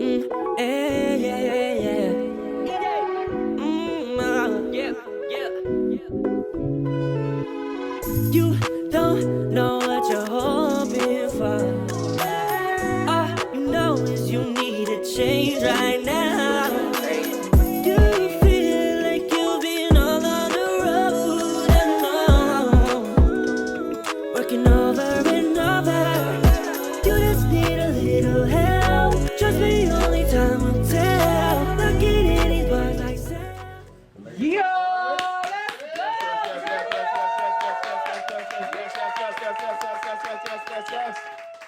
Yeah, yeah, yeah. You don't know what you're hoping for. All you know is you need a change right now. You feel like you've been all on the road and on, working over and over. You just need a little help. Trust me, only time will tell. Looking in these words like Yo!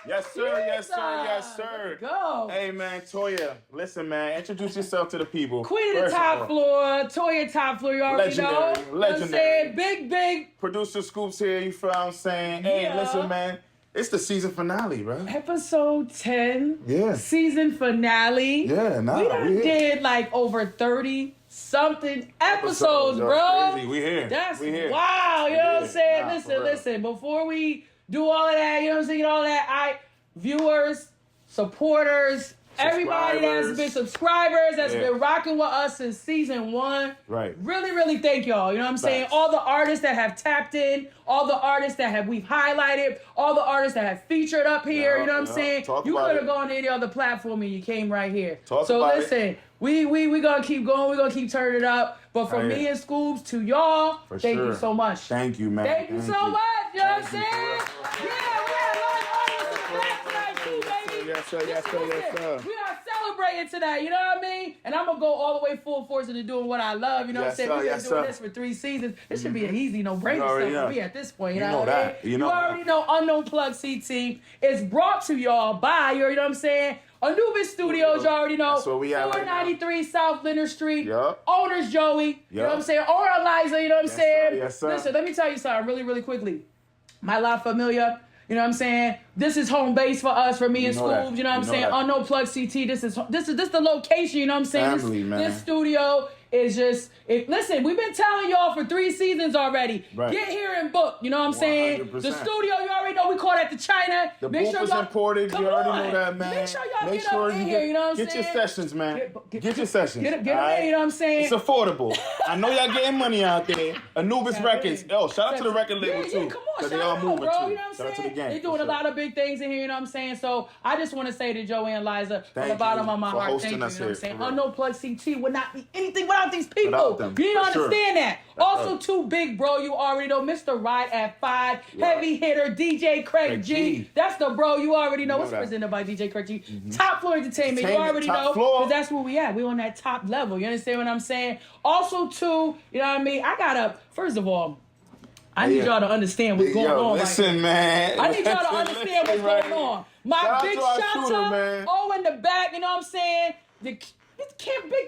Yes, sir. Yes, sir. Yes, sir. Go. Hey, man, Toya. Listen, man. Introduce yourself to the people. Queen of the top floor, Toya top floor. You already know. Legendary. You know what I'm saying? Big. Producer Scoops here. You feel what I'm saying? Hey, Yeah. listen, man. It's the season finale, bro. Episode 10. Yeah. Season finale. Yeah, we done did like over 30-something episodes, bro. Crazy. We here. That's we here. wow. You know what I'm saying? Nah, Listen. Before we do all of that, you know what I'm saying? All that, viewers, supporters, everybody that's been subscribers, that's been rocking with us since season 1. Right. Really thank y'all. You know what I'm saying? All the artists that have tapped in, all the artists that we've highlighted, all the artists that have featured up here. You know what I'm saying? You could have gone to any other platform and you came right here. Listen, we gonna keep going. We're gonna keep turning it up. But from me and Scoops to y'all, thank you so much. Thank you, man. Thank you so much. You know what I'm saying? Yeah, we had a lot of audience in the back tonight too, baby. Yes, sir. We are celebrating tonight, you know what I mean? And I'm going to go all the way full force into doing what I love, you know what I'm saying? We've been doing this for 3 seasons. This should be an easy, no-brainer stuff for me at this point, you know what I mean? You already know Unknown Plug CT is brought to y'all by, you know what I'm saying? Anubis Studios, you already know. That's where we at 493 South Leonard Street. Yup. Owner's Joey. You know what I'm saying? Owner Eliza, you know what I'm saying? Yes, sir. Listen, let me tell you something really quickly. My La Familia, you know what I'm saying? This is home base for us, for me and Scoops, you know what I'm saying? Unknown Plug CT, this is the location, you know what I'm saying? Family, this studio is just, listen, we've been telling y'all for 3 seasons already. Right. Get here and book, you know what I'm saying? 100%. The studio, you already know, we call that the China. The Make booth sure is y'all imported. You already know that, man. Make sure y'all get up in here, you know what I'm saying? Get your sessions, man. Get your sessions. Get them in, you know what I'm saying? It's affordable. I know y'all getting money out there. Anubis Records. Yo, shout out to the record label, too. Yeah, come on, they all moving, bro. too. You know what I'm shout out to saying? the gang. They're doing a lot of big things in here, you know what I'm saying? So I just want to say to Joey and Liza, from the bottom of my heart, thank you, you know what I'm saying? Unknown Plug CT would not be anything without these people. You don't understand that. Also, too big, bro. You already know Mr. Ride at 5, heavy hitter, DJ Craig G. That's the bro. You already know. It's presented by DJ Craig G. Top Floor Entertainment. You already know. Because that's where we at. We on that top level. You understand what I'm saying? Also, too, you know what I mean? I got to, first of all, I need y'all to understand what's going on. Listen, man. I need y'all to understand what's going on. My big shot up, in the back, you know what I'm saying? Big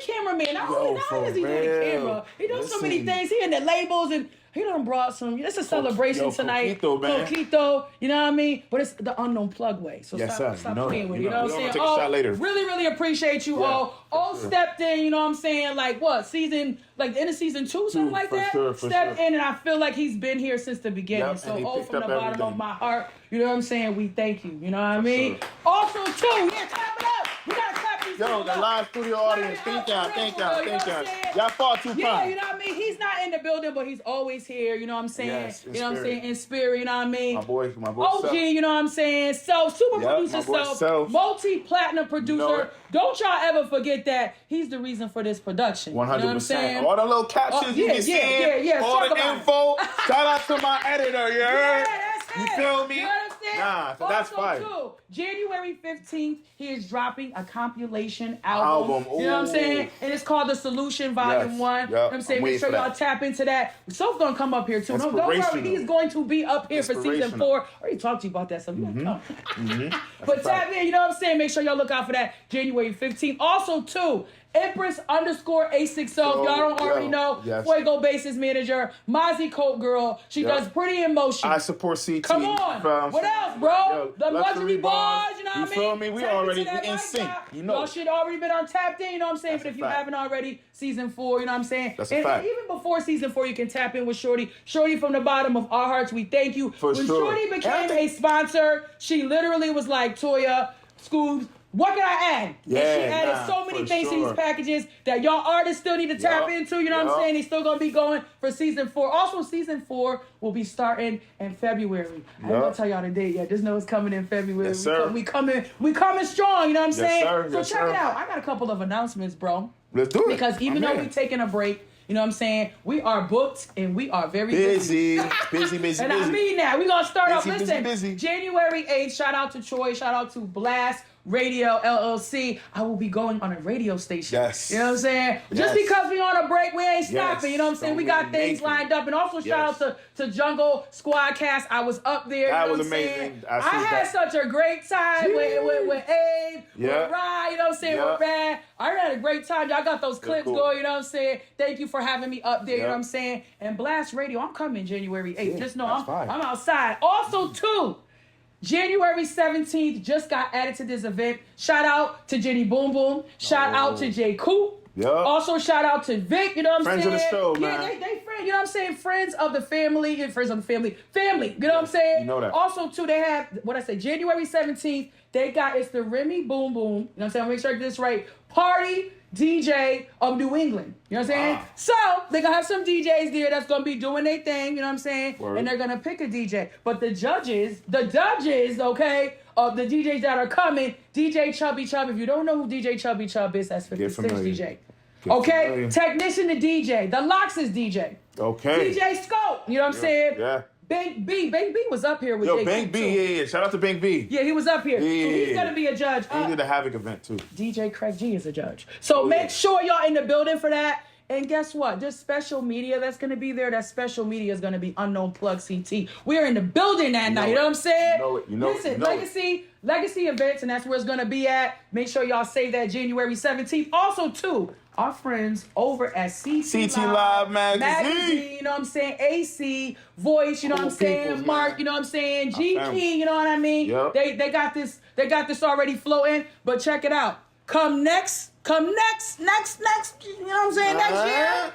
cameraman. Not only is he doing the camera, he does so many things. He in the labels and he done brought some. It's a celebration tonight. Coquito, you know what I mean? But it's the Unknown Plug way. So stop playing with it. You know what I'm saying? Take a shot later. Really appreciate you all. All stepped in, you know what I'm saying? Like what? Season, like the end of season 2, something like that? Stepped in and I feel like he's been here since the beginning. So from the bottom of my heart, you know what I'm saying? We thank you. You know what I mean? Also too, clap it up. We gotta clap these Yo, the live studio audience, thank y'all. Y'all far too fine. Yeah, you know what I mean? He's not in the building, but he's always here, you know what I'm saying? Yes, you know what I'm saying? In spirit, you know what I mean? My boy OG, Self. you know what I'm saying? Super producer Self, multi-platinum producer. Don't y'all ever forget that he's the reason for this production. 100%. You know what I'm saying? All the little captions you can see, all the info. Shout out to my editor, you heard? You feel me? You understand? Nah, so that's fine. Too, January 15th, he is dropping a compilation album. You know what I'm saying? And it's called The Solution Volume 1. You know what I'm saying? Make sure y'all tap into that. Soph's gonna come up here too. No, don't worry, he's going to be up here for season 4. I already talked to you about that, so you gotta come. But tap in, you know what I'm saying? Make sure y'all look out for that January 15th. Also, too, Empress_A60. Y'all don't already know. Fuego Basis Manager, Mozzie Coat Girl. She does Pretty in Motion. I support CT. Come on. What else, bro? The luxury bars, you know what I mean? You feel me? We already in sync. You know. Y'all should already been on tapped in, you know what I'm saying? But if you haven't already, season 4, you know what I'm saying? That's a fact. Even before season 4, you can tap in with Shorty. Shorty, from the bottom of our hearts, we thank you. When Shorty became a sponsor, she literally was like, Toya, Scoops, What can I add? Yeah, and she added so many things to these packages that y'all artists still need to tap into. You know what I'm saying? He's still going to be going for season 4. Also, season 4 will be starting in February. I ain't going to tell y'all the date yet. Just know it's coming in February. Yes, sir. We coming strong. You know what I'm saying? Sir. So check it out. I got a couple of announcements, bro. Let's do it. Because even though we're taking a break, you know what I'm saying? We are booked and we are very busy. And I mean that. We're going to start off. Listen, busy. January 8th, shout out to Troy, shout out to Blast Radio LLC. I will be going on a radio station. Yes. You know what I'm saying? Yes. Just because we on a break, we ain't stopping. You know what I'm saying? We got things lined up. And also shout out to Jungle Squadcast. I was up there. That you know was what I'm amazing. saying? I had such a great time with Abe, with Ryan, you know what I'm saying? With Rad. I had a great time. Y'all got those clips going, you know what I'm saying? Thank you for having me up there, you know what I'm saying? And Blast Radio, I'm coming January 8th. Just know I'm outside. Also, too, January 17th just got added to this event. Shout out to Jenny Boom Boom. Shout out to J. Coop. Yep. Also, shout out to Vic, you know what I'm saying? Friends of the show, man. Yeah, they friends, you know what I'm saying? Friends of the family, friends of the family, you know what I'm saying? You know that. Also, too, they have, January 17th, it's the Remy Boom Boom, you know what I'm saying? I'll make sure I get this right. Party DJ of New England. You know what I'm saying? So, they're going to have some DJs there that's going to be doing their thing, you know what I'm saying? Word. And they're going to pick a DJ. But the judges, okay, of the DJs that are coming, DJ Chubby Chub. If you don't know who DJ Chubby Chub is, that's 56 DJ. Okay? Technician the DJ. The Lox's DJ. Okay. DJ Scope. You know what I'm saying? Yeah. Bank B was up here with J. Bank B, yeah. Shout out to Bank B. Yeah, he was up here. Yeah. So he's going to be a judge. He did the Havoc event, too. DJ Craig G is a judge. So make sure y'all in the building for that. And guess what? There's special media that's going to be there. That special media is going to be Unknown Plug CT. We're in the building that night. You know what I'm saying? Listen, Legacy events, and that's where it's going to be at. Make sure y'all save that January 17th. Also, too, our friends over at CT Live Magazine, you know what I'm saying? AC, Voice, you know what I'm saying? Mark, you know what I'm saying? G King, you know what I mean? Yep. They got this already floating, but check it out. Come next, you know what I'm saying? Next year.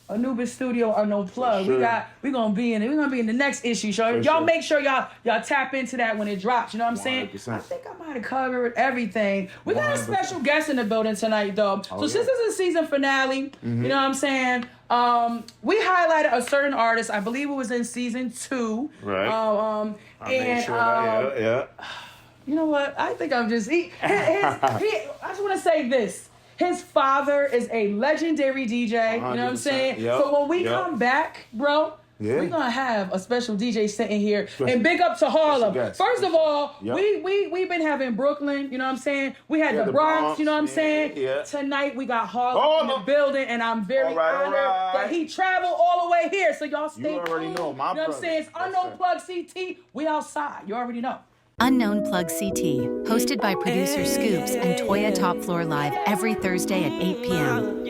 Anubis Studio Unknown Plug. Sure. We're gonna be in the next issue. So y'all make sure y'all tap into that when it drops. You know what I'm saying? 100%. I think I might have covered everything. We got a special guest in the building tonight, though. Since this is a season finale, you know what I'm saying? We highlighted a certain artist. I believe it was in season 2. Right. You know what? I think I'm just I just want to say this. His father is a legendary DJ. You know what I'm saying? Yep. So when we come back, bro, we're going to have a special DJ sitting here. And big up to Harlem. First of all, we've been having Brooklyn, you know what I'm saying? We had the Bronx, you know what I'm saying? Yeah. Tonight we got Harlem in the building, and I'm very honored that he traveled all the way here. So y'all stay tuned. You already know, my brother. You know what I'm saying? It's Unknown Plug CT. We outside. You already know. Unknown Plug CT, hosted by producer Scoops and Toya Topfloor live every Thursday at 8 p.m.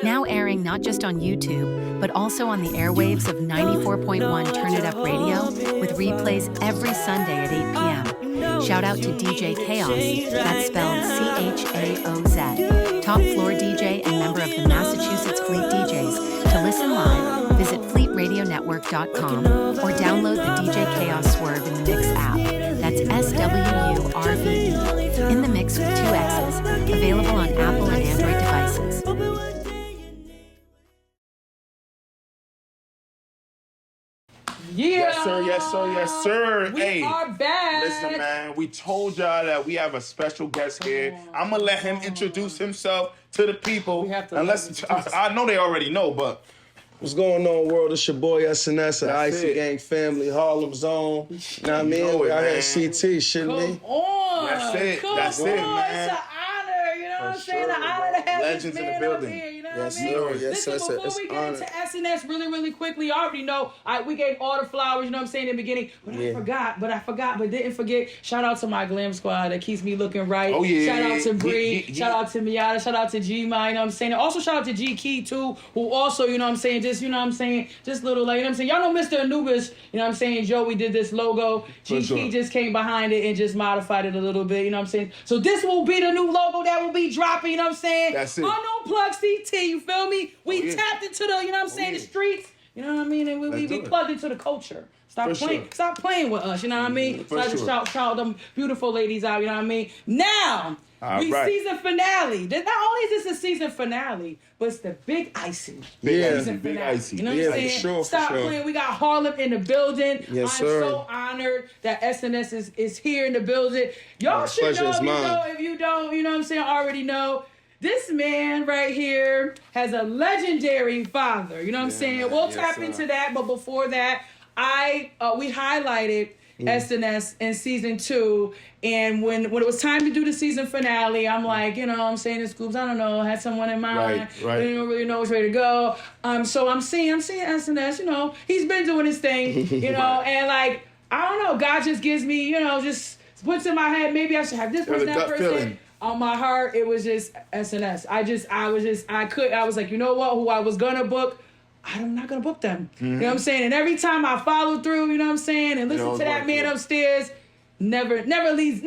Now airing not just on YouTube, but also on the airwaves of 94.1 TurnItUp Radio, with replays every Sunday at 8 p.m. Shout out to DjChaoz, that's spelled C-H-A-O-Z, Topfloor DJ and member of the Massachusetts Fleet DJs. To listen live, visit FleetRadioNetwork.com or download the DjChaoz Swerve in the Mix app. That's SWURVE. In the Mix with 2 X's. Available on Apple and Android devices. Yeah. Yes, sir. We are back. Listen, man, we told y'all that we have a special guest here. I'm going to let him introduce himself to the people. I know they already know, but... What's going on, world? It's your boy SNS at ICY Gang Family, Harlem Zone. You know what I mean? We out here at CT, shouldn't we? Come on. That's it, man. It's an honor, you know what I'm saying? An honor to have Legends this man up here, you know what I mean? Listen, before we get into SNS really quickly, you already know we gave all the flowers, you know what I'm saying, in the beginning. But I forgot, but didn't forget. Shout out to my glam squad that keeps me looking right. Oh, yeah. Shout out to Bree. Shout out to Miata. Shout out to G-Ma, you know what I'm saying? And also shout out to G-Key, too, who also, you know what I'm saying, just little, like, you know what I'm saying? Y'all know Mr. Anubis, you know what I'm saying? Joe, we did this logo. G-Key just came behind it and just modified it a little bit, you know what I'm saying? So this will be the new logo that will be dropping, you know what I'm saying? That's it. Unknown Plug CT, you feel me? We tapped into the, you know what I'm saying, the streets. You know what I mean? And we be plugged into the culture. Stop playing with us, you know what I mean? So I just shout them beautiful ladies out, you know what I mean? Now, season finale. Not only is this a season finale, but it's the big icy. Big icy. You know what I'm saying? Sure, Stop playing. We got Harlem in the building. Yes, I'm sir. so honored that SNS is here in the building. Y'all should know if you don't, you know what I'm saying, already know. This man right here has a legendary father. You know what I'm saying? We'll tap into that, but before that, we highlighted SNS in season 2, and when it was time to do the season finale, I'm like, you know, I'm saying this Scoops, I don't know, had someone in mind, right. Didn't really know which way to go. So I'm seeing SNS, you know, he's been doing his thing, you know, and like, I don't know, God just gives me, you know, just puts in my head, maybe I should have this person, that person. Feeling. On my heart, it was just SNS. I was like, you know what, who I was gonna book, I'm not gonna book them. You know what I'm saying? And every time I follow through, you know what I'm saying, and listen to that man upstairs, never leaves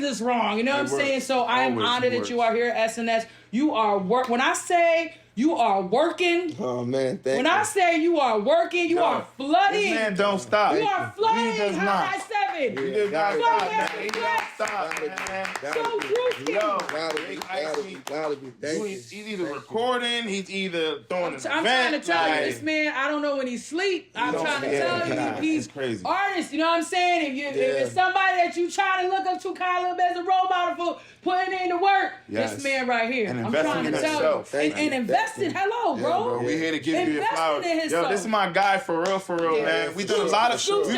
us wrong. You know what I'm saying? So I am honored that you are here at SNS. You are when I say you are working. Oh man, thank you. When I say you are working, you are flooding. This man don't stop. You are flooding. He does not. 7. He does not stop, man. He don't stop, man. So juicy. Gotta be. Thank you. He's either recording, he's either throwing an event. I'm trying to tell you, this man, I don't know when he sleep. I'm trying to tell you, he's crazy. Artist, you know what I'm saying? If it's somebody that you trying to look up to, kind of as a role model for putting in the work, this man right here. And I'm trying to tell you. And investing. Hello, bro. We here to give you your flowers. Yo, this is my guy for real, man. We've done a lot of business.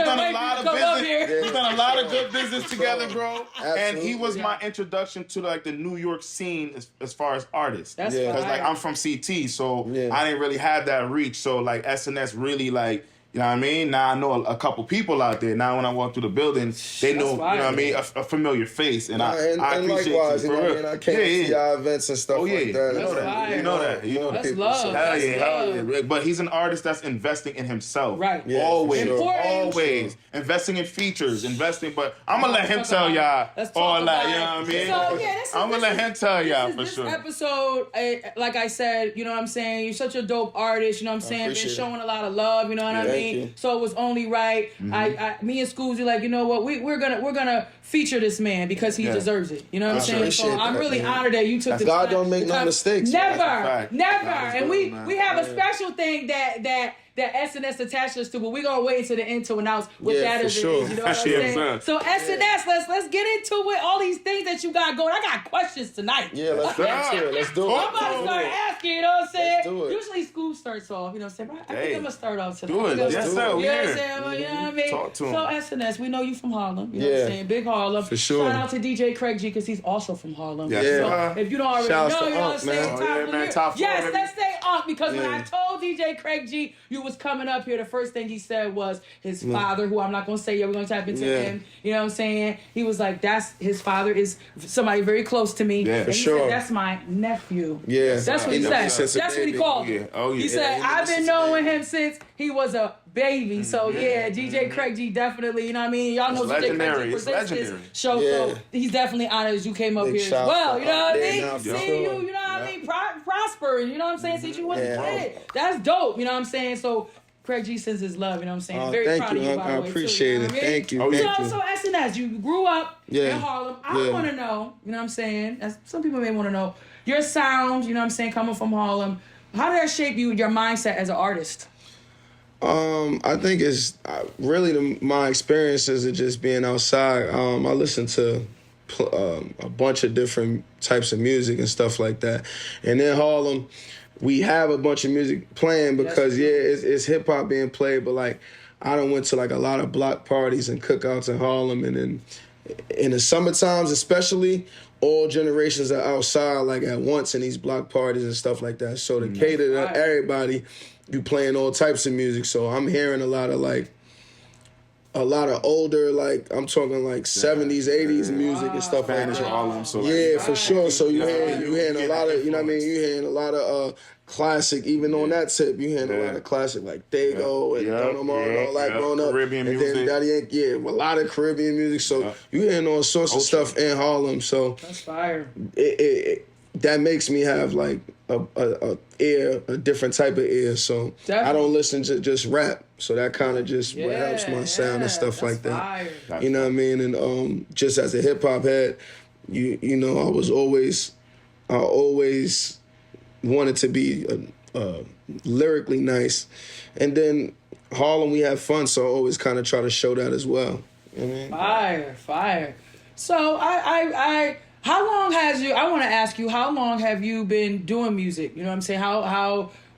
We've done a lot of good business together, bro. Absolutely. And he was my introduction to like the New York scene as far as artists. That's because like I'm from CT, so I didn't really have that reach. So like SNS really like. You know what I mean? Now I know a couple people out there. Now when I walk through the building, they know, you know what I mean, a familiar face. And I appreciate likewise, you, you know what I mean? I came to y'all events and stuff like that. You know that. You know that's people. Love. Hell yeah. But he's an artist that's investing in himself. Right. Yeah, always. sure. Always. Investing in features. But I'm going to let him tell y'all all that. You know what I mean? So, I'm going to let him tell y'all for sure. This episode, like I said, you know what I'm saying? You're such a dope artist, you know what I'm saying? Been showing a lot of love, you know what I mean? So it was only right. Me and Schools, you're like, you know what? We're gonna feature this man because he deserves it. You know what I'm saying? So I'm really honored that you took the God time. don't make no mistakes. Never. And we have a special thing that SNS attached us to, but we're gonna wait until the end to announce what that is. Sure. You know what I'm saying? So SNS, let's get into it. All these things that you got going. I got questions tonight. Yeah, let's get into it. Let's do it. I'm about to start asking, you know what I'm saying? Let's do it. Usually school starts off, you know what I'm saying? I think I'm gonna start off tonight. Do it. Yes, sir. You know what I'm saying? Well, you know what I mean? Talk to him. So SNS, we know you from Harlem. You know what I'm saying? Big Harlem. For sure. Shout out to DJ Craig G because he's also from Harlem. Yeah. So if you don't already Shouts know, to you know what I'm Unc, saying? man. Top floor, Yes, baby. let's say Unc because when I told DJ Craig G you was coming up here, the first thing he said was his father, who I'm not gonna say, we're gonna tap into him. You know what I'm saying? He was like, his father is somebody very close to me. Yeah, and for he sure. said, that's my nephew. Yeah. That's what he said. That's what he called him. He said, I've been knowing him since he was a baby. So DJ Craig G definitely, you know what I mean? Y'all know DJ Craig G presents this show, so he's definitely honored as you came up here as well. You know what I mean? See you know what I mean? Prosper, you know what I'm saying? Since you was a kid. That's dope, you know what I'm saying? So Craig G sends his love, you know what I'm saying? Very proud of you, by the way. I appreciate it. Thank you. So SNS, you grew up in Harlem. I want to know, you know what I'm saying? As some people may want to know, your sound, you know what I'm saying, coming from Harlem, how did that shape you, your mindset as an artist? I think it's really my experiences of just being outside. I listen to a bunch of different types of music and stuff like that. And in Harlem, we have a bunch of music playing because, it's hip-hop being played, but, like, I done went to, like, a lot of block parties and cookouts in Harlem, and then in the summer times especially, all generations are outside, like, at once in these block parties and stuff like that. So to cater to everybody, you playing all types of music. So I'm hearing a lot of older, like, I'm talking like 70s, 80s music and stuff like that. For sure. So you hearing a lot of, you know what I mean? You hearing a lot of classic, even on that tip, you hearing a lot of classic like Dago and Don Omar and all that growing up. Caribbean and music. then Daddy Yankee, a lot of Caribbean music. So you hearing all sorts of stuff in Harlem. So that's fire. that makes me have like a different type of ear. So definitely. I don't listen to just rap. So that kind of just what helps my sound and stuff like that. You know what I mean? And just as a hip hop head, you know, I always wanted to be lyrically nice. And then Harlem, we have fun, so I always kind of try to show that as well. You know what I mean? Fire. So how long I want to ask you, how long have you been doing music? You know what I'm saying?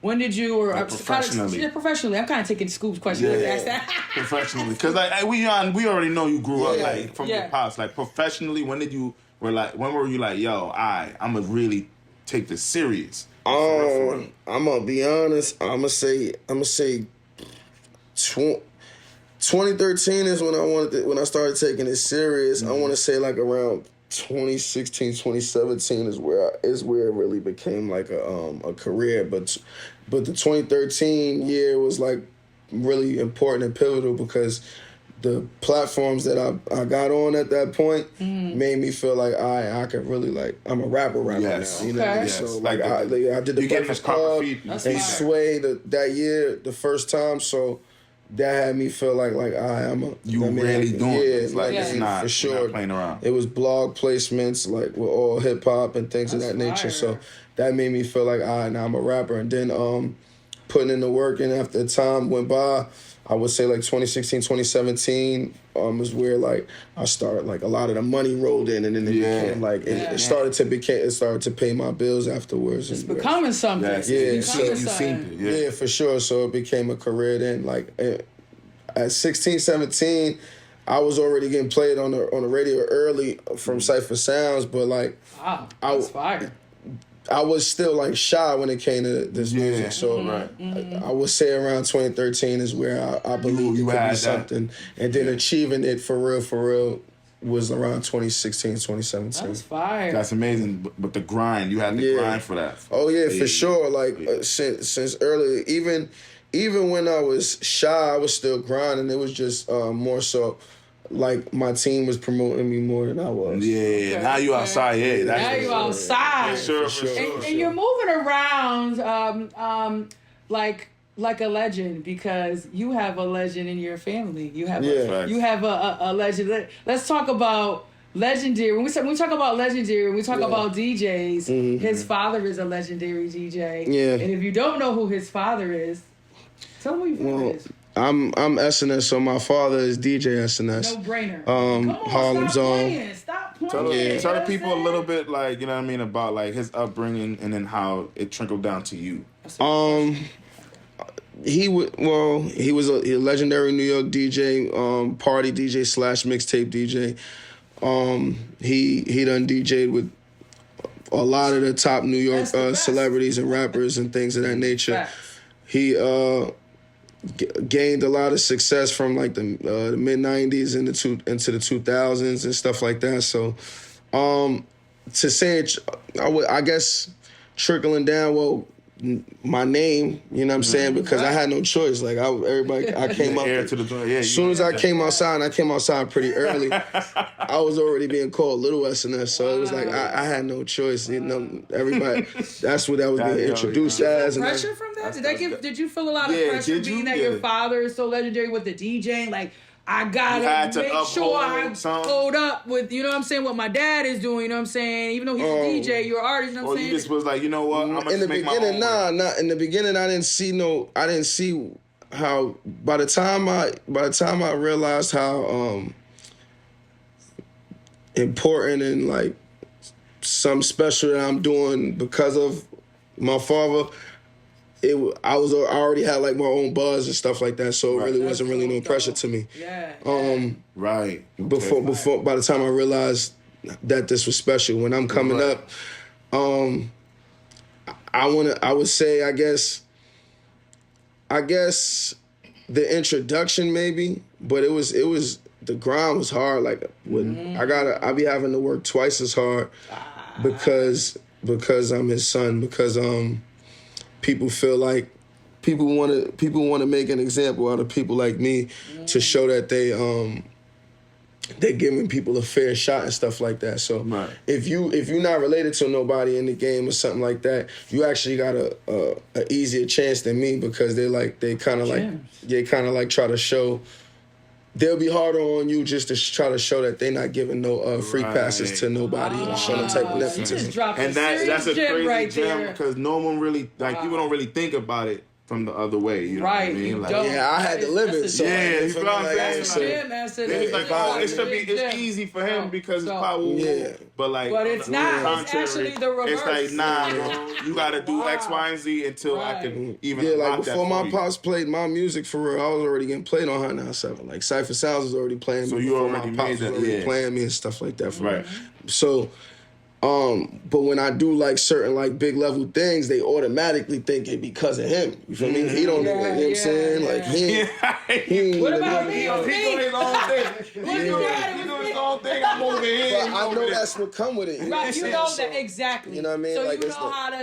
When did you, or professionally? Professionally. I'm kind of taking Scoop's question. Yeah, ask that. Professionally. Because we already know you grew up like from your pops. Like professionally, when were you like, yo, I'm going to really take this serious? I'm going to be honest. I'm going to say 2013 is when I started taking it serious. I want to say like around 2016, 2017 is where it really became like a career. But the 2013 year was like really important and pivotal because the platforms that I got on at that point made me feel like I could really like I'm a rapper now. You know what I mean? So like I did the Breakfast Club and Sway that year the first time. So that had me feel like you really doing it. Like it's not for sure. Not playing around. It was blog placements like with all hip hop and things of that nature. So that made me feel like now I'm a rapper. And then putting in the work, and after the time went by, I would say like 2016, 2017 was where like I started like a lot of the money rolled in, and then it became like it started to pay my bills afterwards. It's becoming something. You seen it. Yeah, for sure. So it became a career then. Like at 16, 17, I was already getting played on the radio early from Cypher Sounds, but like that's fire. I was still like shy when it came to this music, so I would say around 2013 is where I believe it could be something, and then achieving it for real was around 2016, 2017. That's fire. That's amazing, but the grind, you had to grind for that. Oh yeah, for sure. Like since early, even when I was shy, I was still grinding. It was just more so. Like my team was promoting me more than I was. Yeah, now you outside. Yeah, now you outside. For sure. And you're moving around like a legend because you have a legend in your family. You have a legend. Let's talk about legendary. When we talk about legendary, when we talk about DJs, his father is a legendary DJ. Yeah. And if you don't know who his father is, tell me who your father is. I'm SNS, so my father is DJ SNS. No brainer. Harlem's on. Stop playing. Tell the people a little bit, like, you know what I mean, about like his upbringing and then how it trickled down to you. He was a legendary New York DJ, party DJ / mixtape DJ. He done DJ'd with a lot of the top New York celebrities and rappers and things of that nature. He gained a lot of success from like the mid 90s into the 2000s and stuff like that. So to say it, I guess trickling down, my name, you know what I'm saying? Because I had no choice. Like I came up. As soon as I came outside, and I came outside pretty early, I was already being called Little SNS. So it was like I had no choice. You know, everybody. That's what that was being introduced as. Pressure from that? Did you feel a lot of pressure being that your father is so legendary with the DJing? Like, I gotta make sure I hold up with, you know what I'm saying, what my dad is doing, you know what I'm saying? Even though he's a DJ, you're an artist, you know what I'm saying? Or you just was like, you know what, I'm gonna just make my own. In the beginning, I didn't see how, by the time I realized how important and like something special that I'm doing because of my father, I already had like my own buzz and stuff like that, so it really wasn't really no pressure to me. Right. Before, by the time I realized that this was special, when I'm coming up, I would say, I guess the introduction maybe, but it was the grind was hard. Like I be having to work twice as hard because I'm his son, because people feel like people want to make an example out of people like me to show that they're giving people a fair shot and stuff like that. So if you're not related to nobody in the game or something like that, you actually got a easier chance than me because they kind of like try to show. They'll be harder on you just to try to show that they're not giving no free passes to nobody or show no type of nepotism. And that's a crazy right gem because no one really people don't really think about it from the other way, you know what I mean? Like, I had to live it. So you feel what I'm saying? It's like, it's easy for him because it's powerful. But it's not. It's actually the reverse. It's like, nah, bro, you got to do X, Y, and Z until I can even like before my pops played my music for real, I was already getting played on Hot 97. Like Cypher Sounds was already playing me. So you already made that, playing me and stuff like that for me. So but when I do like certain like big level things, they automatically think it because of him. You feel me? He don't know, you know what I'm saying? Like he what about me? He doing his own thing. He doing his own thing. I'm over here. But I know that's what come with it. Right, you know that exactly. You know what I mean? So like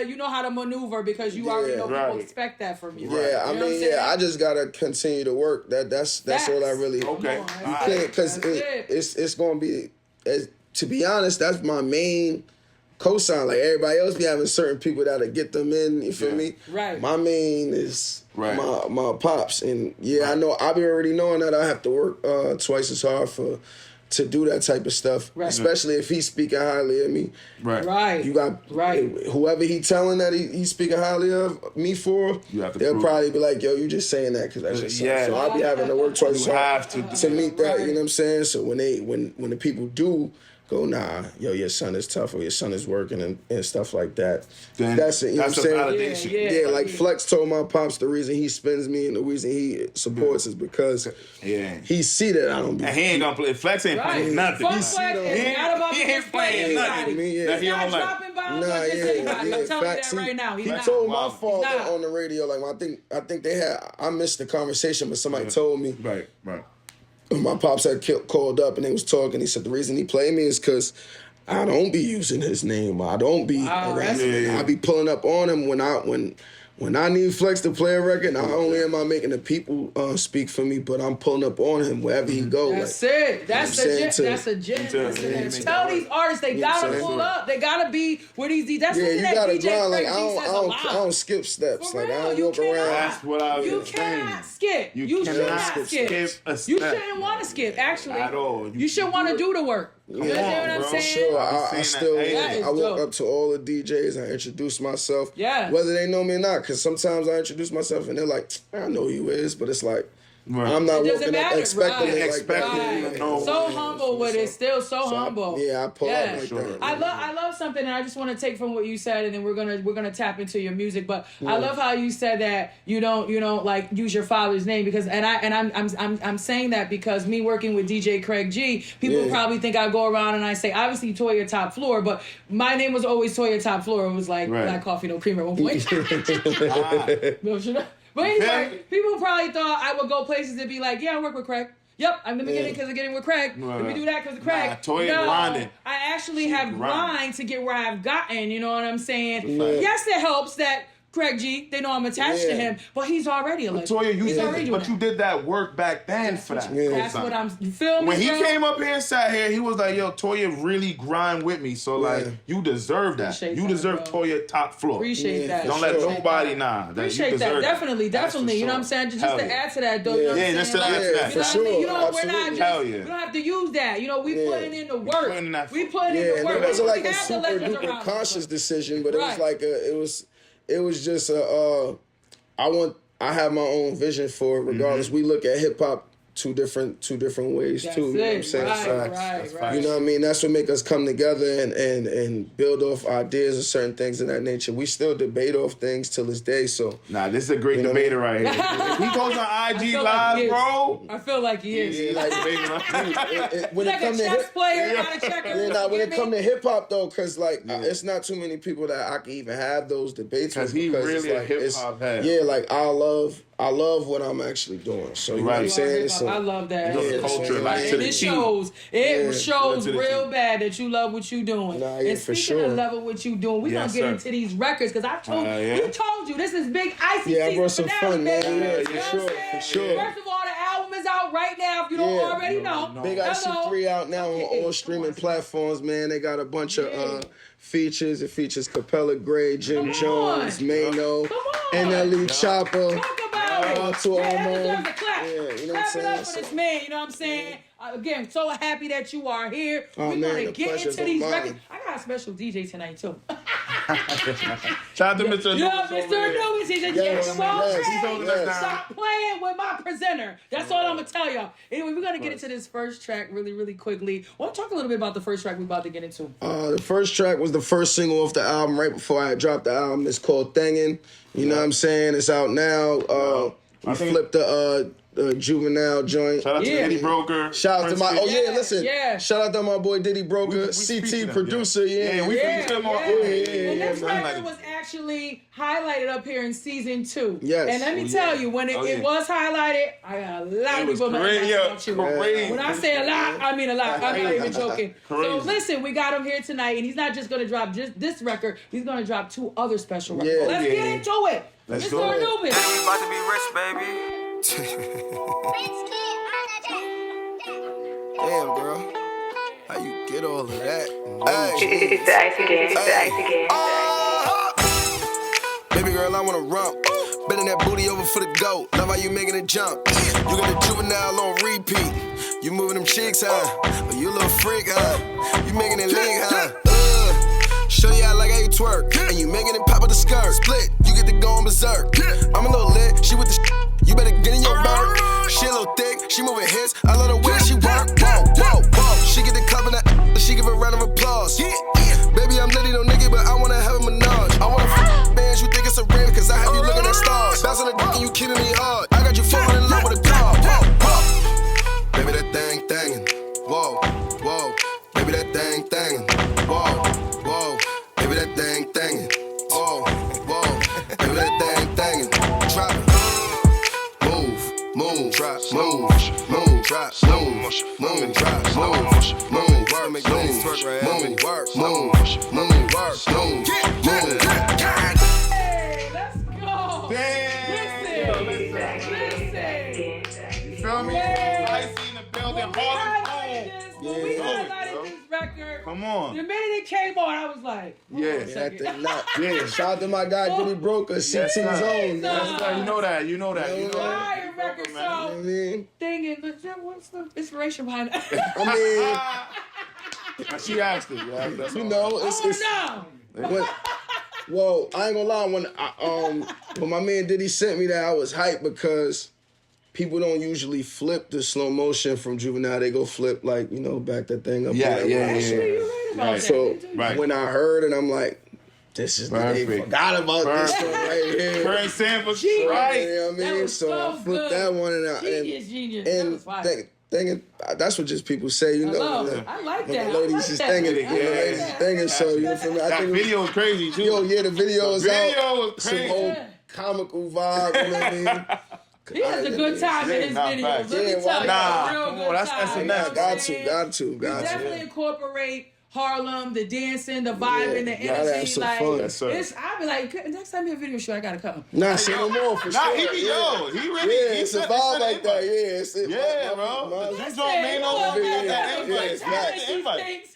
you know how to maneuver because you already know people expect that from you. Yeah, I mean, I just gotta continue to work. That's all I really. Okay. Because it's gonna be. To be honest, that's my main cosign. Like everybody else be having certain people that'll get them in, you feel me? Right. My main is my pops. And I know I be already knowing that I have to work twice as hard to do that type of stuff. Right. Especially if he's speaking highly of me. Right. You got whoever he telling that he's speaking highly of me for, they'll probably be like, yo, you just saying that because that's your son. So I'll be having to work twice as hard to meet that, you know what I'm saying? So when the people do go, nah, yo, your son is tough or your son is working and stuff like that. Then that's it, you know what I'm saying? Validation. Like Flex told my pops the reason he spends me and the reason he supports is because he see that I don't be. And he ain't gonna play. Flex ain't playing nothing. Flex ain't playing nothing. He's not dropping bombs like this. I'm telling you that right now. He told my father on the radio, like I think I missed the conversation, but somebody told me. Right. My pops had called up and they was talking. He said the reason he played me is because I don't be using his name. I don't be around him. I be pulling up on him when I need Flex to play a record. Not only am I making the people speak for me, but I'm pulling up on him wherever he go. That's it. That's a gem. Tell these artists they gotta pull up. They gotta be where these. That's something that DJ like, I don't skip steps. For like real, I don't walk around. That's what I was saying. You cannot skip. You should not skip. A step. You shouldn't want to skip. Actually, at all. You should want to do the work. You understand what I'm saying? Sure, I walk up to all the DJs and introduce myself. Yeah. Whether they know me or not, because sometimes I introduce myself and they're like, I know who you is, but it's like, I'm not walking up expecting it like that. So humble with it, still so humble. I pull up like that. I love something, and I just want to take from what you said, and then we're gonna tap into your music. But I love how you said that you don't like use your father's name because, I'm saying that because me working with DJ Craig G, people probably think I go around and I say obviously Toya Topfloor, but my name was always Toya Topfloor. It was like black coffee, no creamer at one point. No, should I? But anyway, people probably thought I would go places and be like, I work with Craig. Yep, I'm in the beginning because of getting with Craig. Let me do that because of Craig. Toya grinding. I actually have grind to get where I've gotten, you know what I'm saying? Yes, it helps that Craig G, they know I'm attached to him, but he's already a legend. Toya, you did that work back then for that. That's what you feel me? When he came up here and sat here, he was like, yo, Toya really grind with me. So, like, you deserve that. You deserve Toya Topfloor. Appreciate that. Don't let nobody Appreciate that. Definitely. You know what I'm saying? Just to add to that, though. Just to add to that. For sure. You know, we're not just, we don't have to use that. You know, we putting in the work. We putting in the work. It wasn't like a super duper conscious decision, but it was like it was just I have my own vision for it regardless. We look at hip hop two different ways too. You know what I'm saying? Right. You know what I mean? That's what make us come together and build off ideas and certain things of that nature. We still debate off things till this day. So this is a great debater right here. If he goes on IG Live, bro. I feel like he is. When it comes to chess player, gotta check him. When it comes to hip hop though, because it's not too many people that I can even have those debates with. Because he really a hip hop head. Yeah, like I love what I'm actually doing. So you know what I'm saying? I love that. Culture, it shows real bad that you love what you're doing. And speaking of loving what you're doing, we're gonna get into these records because I told you this is big ICY. Yeah, I brought some fun, man. For sure. First of all, the album is out out right now if you don't already know. Big IC3 out now on all streaming platforms, man. They got a bunch of features. It features Capella Gray, DjChaoz, Mano, NLE Chopper. Talk about it. To Deserves a clap. You know what I'm Clap it saying? up for this man, you know what I'm saying? Again, so happy that you are here. Oh, We're man, going to the get pleasure's into these all records. mine. I got a special DJ tonight, too. Shout out to Mr. Yeah, Mr. Anubis, he's a yes. Stop playing with my presenter. That's all I'm going to tell y'all. Anyway, we're going to get into this first track really, really quickly. I want to talk a little bit about the first track we're about to get into. The first track was the first single off the album right before I dropped the album. It's called Thangin'. You know what I'm saying? It's out now. We flipped the Juvenile joint. Shout out to Diddy Broker. Shout out to my shout out to my boy Diddy Broker, CT producer. We featured him on. And this record was actually highlighted up here in season 2. Yes. And let me tell you, when it was highlighted, I got a lot of people about you. When I say a lot, I mean a lot. I'm not even joking. So listen, we got him here tonight, and he's not just gonna drop just this record. He's gonna drop 2 other special records. Let's get into it. Let's Mr. do it. Anubis. We about to be rich, baby. Damn, girl. How you get all of that? It's the ice again. It's the ice again. Baby girl, I wanna rump. Bending that booty over for the goat. Love how you making it jump. You got the Juvenile on repeat. You moving them cheeks, huh? Oh, you a little freak, huh? You making it lean, huh? Show you out like how you twerk. And you making it pop with the skirt. Split, you get to go on berserk. I'm a little lit, she with the you better get in your bird. She a little thick, she moving hits. I love the way she work. Whoa, whoa, whoa. She get the club in the she give a round of applause. Baby, I'm litty, no nigga, but I wanna have a menage. I wanna bands, you think it's a rent, cause I have you looking at stars. Bouncing the dick and you keeping me hard. I got you falling in love with a car. Whoa, whoa. Baby, that thing thangin'. Whoa, whoa. Baby, that thing thangin'. Whoa, whoa. Baby, that thing thangin'. Whoa, whoa. Baby, that thing thangin'. Drop it. Move, drop, move, drop, move, drop, move, work, make things work, move, work, move, work, move, Hey, let's go. Damn. Listen. You feel me? I see in the building. When we highlighted this record, Come on. the minute it came on, I was like, Shout out to my guy Diddy Broker, CT Zone. You know that. fire record. So, I mean, thinking, what's the inspiration behind that? She asked it. you know, well, I ain't gonna lie. When my man Diddy sent me that, I was hyped because people don't usually flip the slow motion from Juvenile. They go flip back that thing up. Yeah. So when I heard it, I'm like, this is they forgot about this one right here. Current sample, right? You know what I mean? So I flipped that one Genius. And that's what just people say, you know. I like that. The ladies is thinking, so you know, for me, I that think video was crazy too. the video is out. Was Some crazy. whole comical vibe, you know what I mean? He has a good time in his videos. Let me tell you, come on, that's SNS. Got to. Definitely incorporate Harlem, the dancing, the vibe, the energy. Like, I be like, next time you have a video show, I gotta come. Nah, say no more for sure. He really, it's a vibe like that. Bro. That's all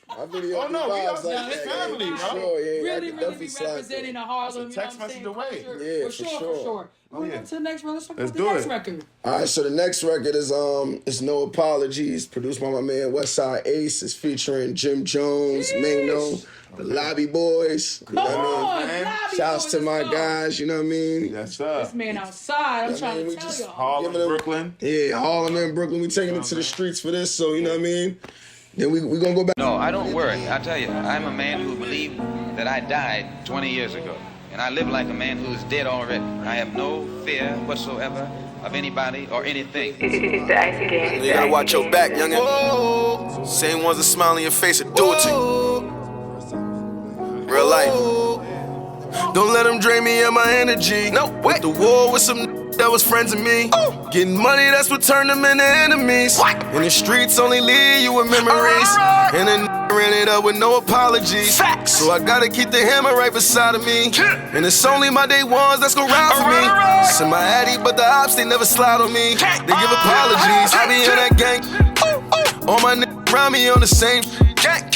My video we vibes like it's family, bro. Really be representing a Harlem. Text message away. For sure. We're going to the next one. Let's talk about the next record. All right, so the next record is it's No Apologies, produced by my man Westside Ace. It's featuring DjChaoz, Mano, the Lobby Boys. You know what I mean? Shouts to my guys, you know what I mean? That's this man outside, I'm trying to tell y'all. Harlem, Brooklyn. Yeah, Harlem and Brooklyn. We taking it to the streets for this, so you know what I mean? Then we gonna go back. No, I don't worry. I tell you, I'm a man who believed that I died 20 years ago. And I live like a man who is dead already. I have no fear whatsoever of anybody or anything. It's the ice again. You gotta watch your back, youngin'. Whoa. Same ones that smile in your face and do it to you. Real life. Don't let them drain me of my energy. No, wait. The war with some that was friends of me. Getting money, that's what turned them into enemies. What? And the streets only leave you with memories. And then ran it up with no apologies. Facts. So I gotta keep the hammer right beside of me. And it's only my day ones that's gon' ride for me. Send my addy, but the ops, they never slide on me. They give apologies. I be in that gang. All my niggas around me on the same.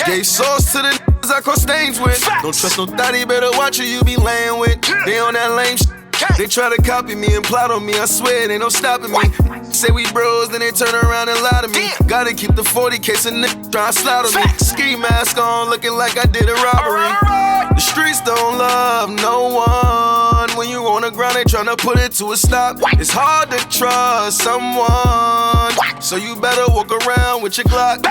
Gave sauce to the niggas I cross names with. Don't trust no thotty, better watch who you be laying with. They on that lame shit. They try to copy me and plot on me, I swear they no stopping me. Say we bros, then they turn around and lie to me. Gotta keep the 40 case of niggas try to slide on me. Ski mask on, looking like I did a robbery. The streets don't love no one. When you on the ground, they tryna put it to a stop. It's hard to trust someone, so you better walk around with your Glock.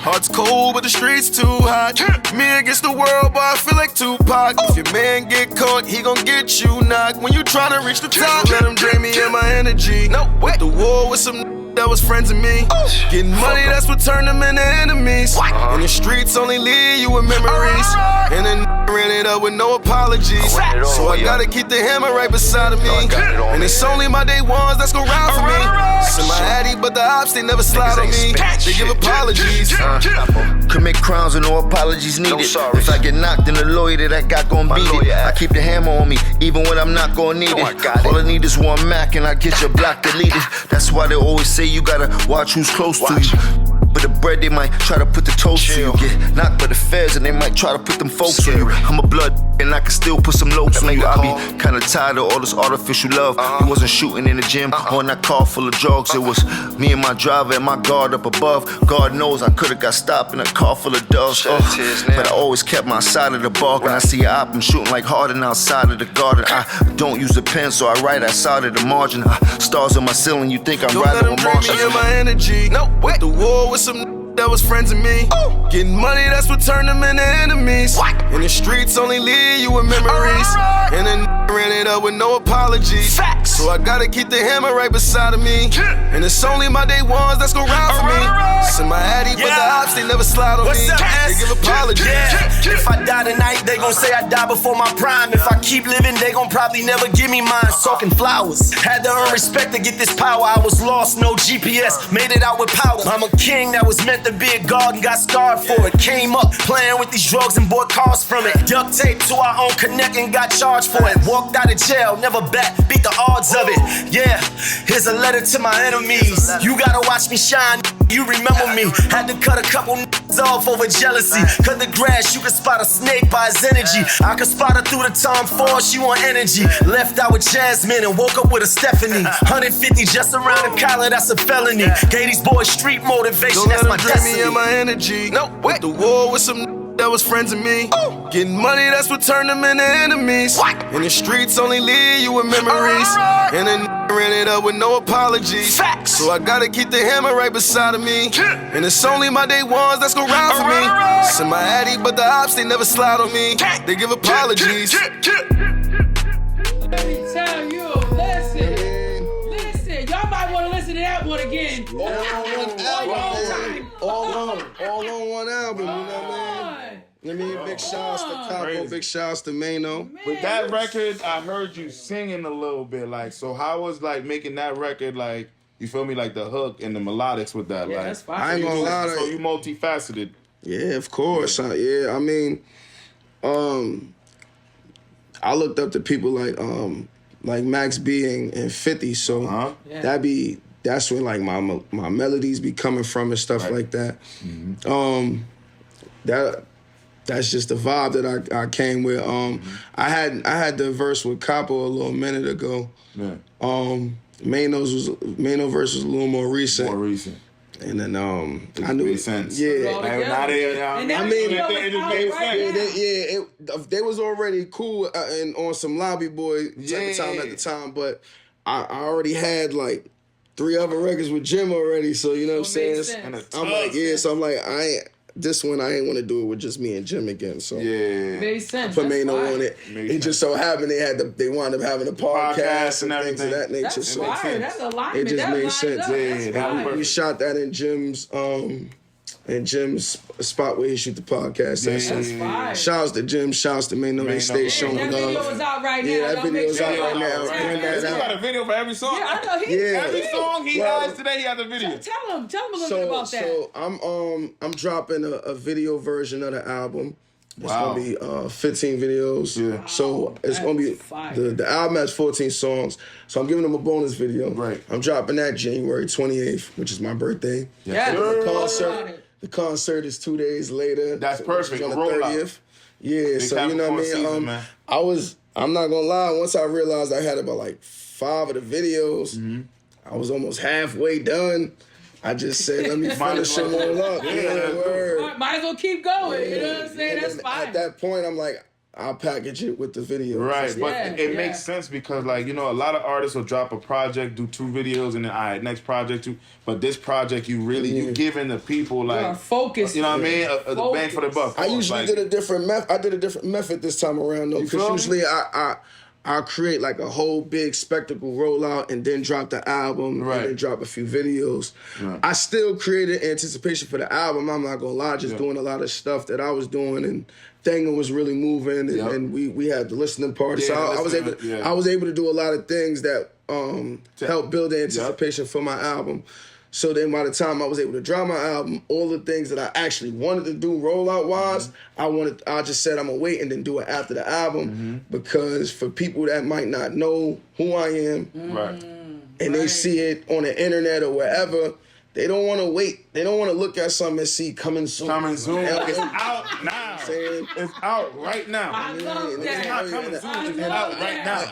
Heart's cold, but the streets too hot. Me against the world, but I feel like Tupac. If your man get caught, he gon' get you knocked. When you tryna reach the top, let him drain me of my energy. Went to war with some that was friends of me. Getting money, that's what turned them into enemies. And the streets only leave you with memories. And then ran it up with no apologies. So I gotta keep the hammer right beside of me. And it's only my day ones that's gon' ride for me. Send my addy, but the ops, they never slide on me. They give apologies. Commit crimes with no apologies needed. If I get knocked, then the lawyer that I got gon' beat it. I keep the hammer on me, even when I'm not gon' need it. All I need is one Mac and I get your block deleted. That's why they always say you gotta watch who's close to you. But the bread, they might try to put the toast to you. Get knocked by the feds and they might try to put them folks on you. I'm a blood and I can still put some locs on you. I be kinda tired of all this artificial love. He wasn't shooting in the gym or in that car full of drugs. It was me and my driver and my guard up above. God knows I could've got stopped in a car full of doves. But I always kept my side of the bar. When I see a op, I'm shooting like Harden outside of the garden. I don't use a pen, so I write outside of the margin. Stars on my ceiling, you think I'm riding with Martians. Don't let them drain me of my energy. Went to war with some that was friends of me. Getting money, that's what turned them into enemies. And the streets only leave you with memories. And then ran it up with no apologies. So I gotta keep the hammer right beside of me. And it's only my day ones that's gon' ride for me. Send my addy, but the ops, they never slide on me. They give apologies. If I die tonight, they gon' say I died before my prime. If I keep living, they gon' probably never give me mine. Talking flowers. Had to earn respect to get this power. I was lost, no GPS. Made it out with powder. I'm a king that was meant to be a god and got scarred for it. Came up playing with these drugs and bought cars from it. Duct tape to our own connect and got charged for it. Walked out of jail, never bet, beat the odds of it. Yeah, here's a letter to my enemies. You gotta watch me shine, you remember me. Had to cut a couple off over jealousy. Cut the grass, you can spot a snake by his energy. I can spot her through the Tom Ford, she want energy. Left out with Jasmine and woke up with a Stephanie. 150 just around the collar, that's a felony. Gave these boys street motivation, that's my destiny. Me and my energy. Went to war with some that was friends of me. Getting money, that's what turned them into enemies. And the streets only leave you with memories. And then ran it up with no apologies. So I gotta keep the hammer right beside of me. And it's only my day ones that's gon' ride for me. Send my addy, but the ops, they never slide on me. They give apologies. Let me tell you, listen, y'all might want to listen to that one again. All on one album, you know what I mean? Let me hear big shouts to Capo, big shouts to Mano. With that record, I heard you singing a little bit, like, so how was, like, making that record, like, you feel me, like the hook and the melodics with that, yeah, like, that's fine. I ain't gonna lie to so you multifaceted. Yeah, of course. I mean, I looked up to people like Max B and 50, so that's where like my melodies be coming from and stuff like that. Mm-hmm. That's just the vibe that I came with. I had the verse with Capo a little minute ago. Yeah. Mano verse was a little more recent. And then I knew made sense. Yeah. It just made sense. They was already cool and on some Lobby Boy type of time at the time, but I already had like 3 other records with Jim already, so you know what I'm saying? I'm like, this one I ain't want to do it with just me and Jim again. So made sense. Put Mano on it. It just so happened they wound up having a podcast and things of that nature. That's fire. That's alignment. It just made sense. We shot that in Jim's and Jim's spot where he shoot the podcast. Shouts to Jim, shouts to Main No They Stay showing love. That video is out right now. Yeah, that video is out right now. He's got a video for every song. Yeah, I know. Every song he has today, he has a video. Tell him a little bit about that. So I'm dropping a video version of the album. It's gonna be 15 videos. Yeah. So it's gonna be the album has 14 songs. So I'm giving them a bonus video. Right. I'm dropping that January 28th, which is my birthday. Yeah. The concert is 2 days later. That's perfect. On the Roll 30th. Yeah. Big so you know what I mean. Season, I'm not gonna lie. Once I realized I had about like 5 of the videos, I was almost halfway done. I just said, let me finish them all up. Might as well keep going. You know what I'm saying? That's fine. At that point, I'm like, I'll package it with the video. Right, but it makes sense because, like, you know, a lot of artists will drop a project, do 2 videos, and then, all right, next project 2. But this project, you giving the people, like, focus. You know what I mean? The bang for the buck. I usually did a different method. I did a different method this time around, though, because usually I'll create like a whole big spectacle rollout and then drop the album and then drop a few videos. Right. I still created anticipation for the album. I'm not gonna lie, just doing a lot of stuff that I was doing, and Thanger was really moving, and we had the listening party. So I was able to do a lot of things that helped build the anticipation for my album. So then by the time I was able to drop my album, all the things that I actually wanted to do rollout-wise, I just said I'm going to wait and then do it after the album because for people that might not know who I am and they see it on the internet or wherever, they don't want to wait. They don't want to look at something and see coming soon. Coming soon. It's out now. It's out right now. I love that. It's not coming soon. It's out right now.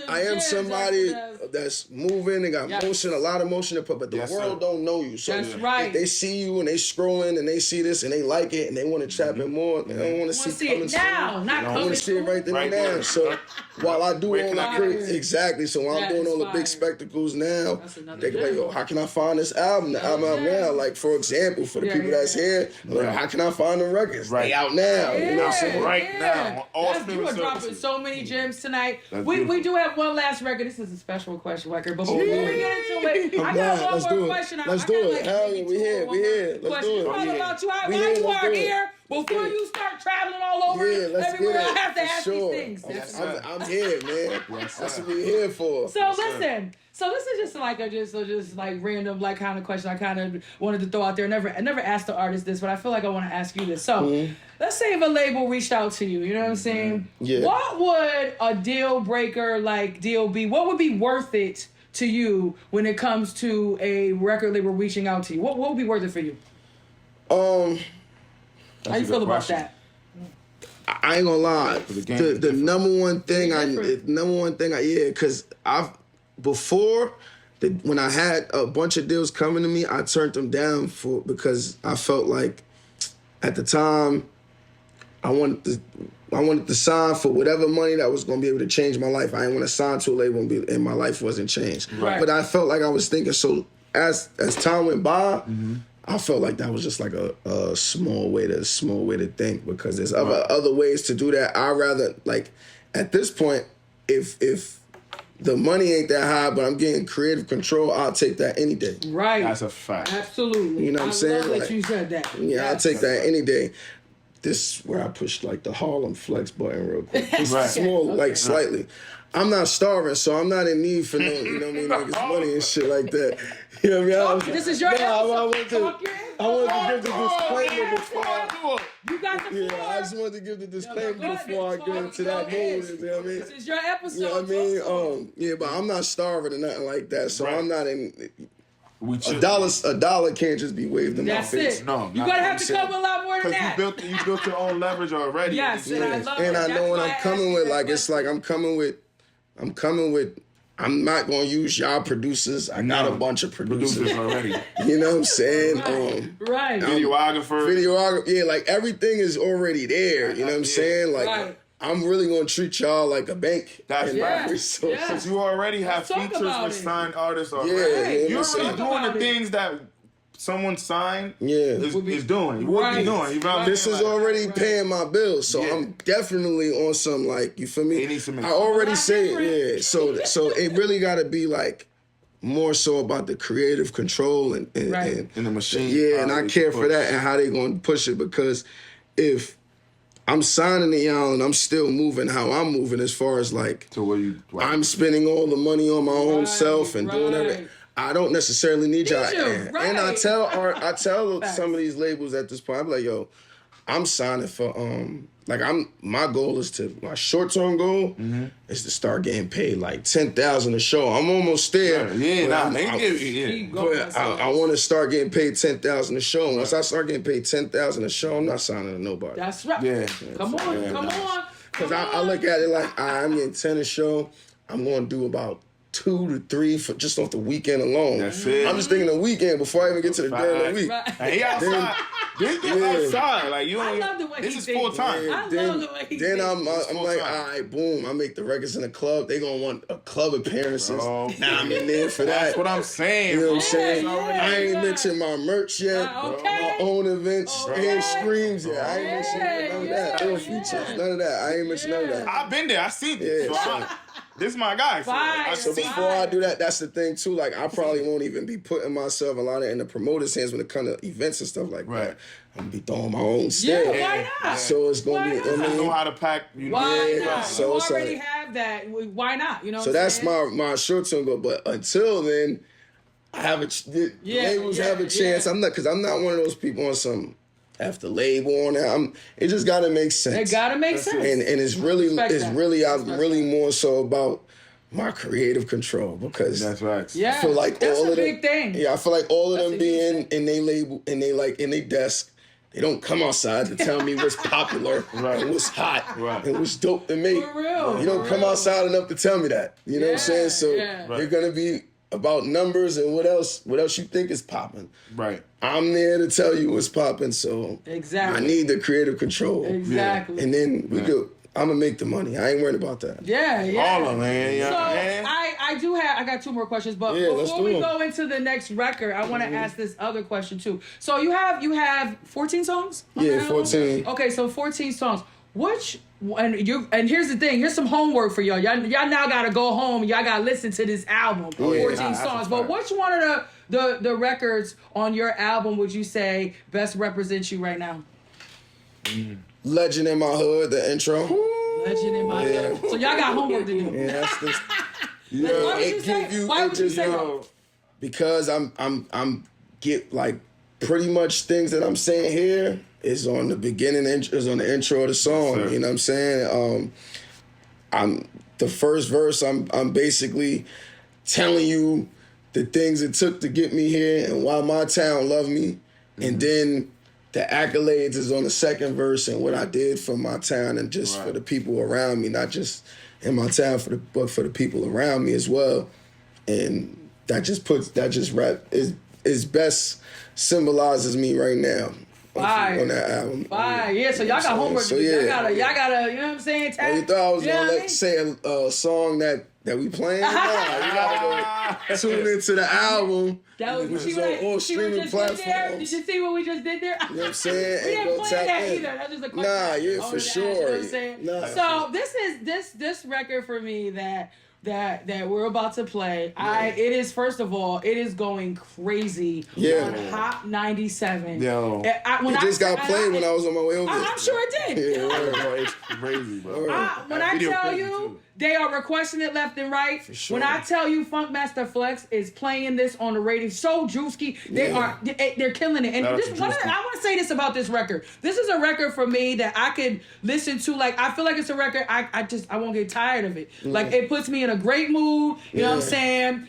I am somebody that's moving and got motion, a lot of motion, but the world don't know you. So that's right. If they see you and they scrolling and they see this and they like it and they want to trap it more, they don't want to see it now, not coming. I want to see it right then and now. So while I do all the exactly, so while I'm doing all the big spectacles now, they go like, yo, how can I find this album? The album out now, like for example, for the people that's here, like, how can I find the records? They out now. You know what I'm saying? Right now. You are dropping so many gems tonight. We do have one last record. This is a special record, but before we get into it, I got one more question. Let's do it. Hell yeah, we here. Let's do it. What about you? While you are here, before you start traveling all over everywhere, I have to ask these things. I'm here, man. That's what we're here for. So listen. So this is just like just like random like kind of question I kind of wanted to throw out there. I never asked the artist this, but I feel like I want to ask you this. So let's say if a label reached out to you, you know what I'm saying? Yeah. What would a deal breaker like deal be? What would be worth it to you when it comes to a record label reaching out to you? What would be worth it for you? How you feel about that? I ain't gonna lie. The number one thing because before, when I had a bunch of deals coming to me, I turned them down because I felt like at the time I wanted to sign for whatever money that was going to be able to change my life. I didn't want to sign to a label and my life wasn't changed. Right. But I felt like I was thinking, so as time went by, I felt like that was just like a small way to think because there's other ways to do that. I rather like at this point, if the money ain't that high, but I'm getting creative control, I'll take that any day. Right. That's a fact. Absolutely. You know what I'm saying? I love that you said that. Yeah, I'll take that any day. This is where I pushed like the Harlem flex button real quick. Just small, like slightly. I'm not starving, so I'm not in need for no, you know what I mean, niggas money and shit like that. You know what I mean? This is your episode. I wanted to give the disclaimer before You got the floor. Yeah, I just wanted to give the disclaimer before I get into that mode. You know what I mean? This is your episode. You know what I mean? Yeah, but I'm not starving or nothing like that, so I'm not in. A dollar can't just be waved in my face. It. No, you're gonna have to come a lot more than that. Because you built your own leverage already. Yes, and I love it. And I know what I'm coming with. Like it's like I'm coming with. I'm not gonna use y'all producers. I got a bunch of producers already. You know what I'm saying? Right. Videographer. Yeah, like everything is already there. You know what I'm saying? Like I'm really gonna treat y'all like a bank. That's right. Because you already have features with signed artists already. You're already doing the things that someone signed is doing. What you doing? This is already paying my bills, so I'm definitely on some like, you feel me? I already say it, So it really gotta be like more so about the creative control and in the machine. Yeah, and I care for that and how they gonna push it, because if I'm signing to y'all and I'm still moving how I'm moving, as far as like I'm spending all the money on my own self and doing everything. I don't necessarily need y'all. And I tell some of these labels at this point, I'm like, yo, I'm signing for my goal is my short-term goal is to start getting paid like $10,000 a show. I'm almost there. I want to start getting paid $10,000 a show. And once I start getting paid $10,000 a show, I'm not signing to nobody. That's right. Yeah. Come on. Because I look at it like I'm getting 10 a show. I'm going to do about 2 to 3 for just off the weekend alone. That's it. I'm just thinking the weekend before I even get to the during the week. And he outside. Outside. Like I love the way this is full time. I love the way he Then I'm like, all right, boom. I make the records in the club. They gonna want a club appearances. Now I'm in there for that. That's what I'm saying. You know what I'm saying? I ain't mentioned my merch yet. My own events and streams yet. I ain't mentioned none of that. No features. None of that. I ain't mentioned none of that. I've been there. I seen it. This is my guy. So before I do that, that's the thing too. Like I probably won't even be putting myself a lot in the promoter's hands when it comes to events and stuff like that. I'm gonna be throwing my own stuff. Yeah, why not? So it's gonna be. I know how to pack. Why not? So you already have that. Why not? You know. So that's my short-term goal. But until then, I have labels have a chance. I'm not one of those people on some. After label on that, it just gotta make sense. It gotta make sense. And it's really more so about my creative control, because that's right. I feel like that's all a of them, big thing. Yeah, I feel like all of them being in they label and they like in their desk. They don't come outside to tell me what's popular and what's hot and what's dope to make. For real. You don't come outside enough to tell me that. You know what I'm saying? So you're gonna be about numbers and what else you think is popping. Right. I'm there to tell you what's popping, so I need the creative control. Exactly. And then I'm gonna make the money. I ain't worried about that. Yeah. All of man. So I got 2 more questions, but before we go into the next record, I want to ask this other question too. So you have 14 songs? Yeah, 14. Okay, so 14 songs. And here's the thing. Here's some homework for y'all. Y'all now gotta go home. Y'all gotta listen to this album. 14 songs. But which one of the records on your album would you say best represents you right now? Legend in My Hood, the intro. Legend in My Hood. So y'all got homework to do. Yeah, that's this. Why would you say that? Because I'm get like pretty much things that I'm saying here is on the beginning, is on the intro of the song. You know what I'm saying? I'm the first verse. I'm basically telling you the things it took to get me here and why my town loved me, and then the accolades is on the second verse and what I did for my town and just for the people around me, not just in my town, but for the people around me as well. And that is best symbolizes me right now. On that album. Yeah, so y'all got homework to do. Y'all gotta, you know what I'm saying? You thought I was gonna say a song that we playing? No, you gotta go tune into the album. Which is on all streaming platforms. Did you see what we just did there? You know what I'm saying? We didn't plan that either. That's just a question. For sure. You know what I'm saying? So this record for me that we're about to play. It is, first of all, it is going crazy on Hot 97. Yo. It just got played when I was on my way over. I'm sure it did. It's crazy, bro. When I tell you, they are requesting it left and right. For sure. When I tell you Funkmaster Flex is playing this on the radio, so Drewski, they're killing it. And I want to say this about this record. This is a record for me that I could listen to. Like, I feel like it's a record I won't get tired of it. Like, it puts me in a great mood. You know what I'm saying?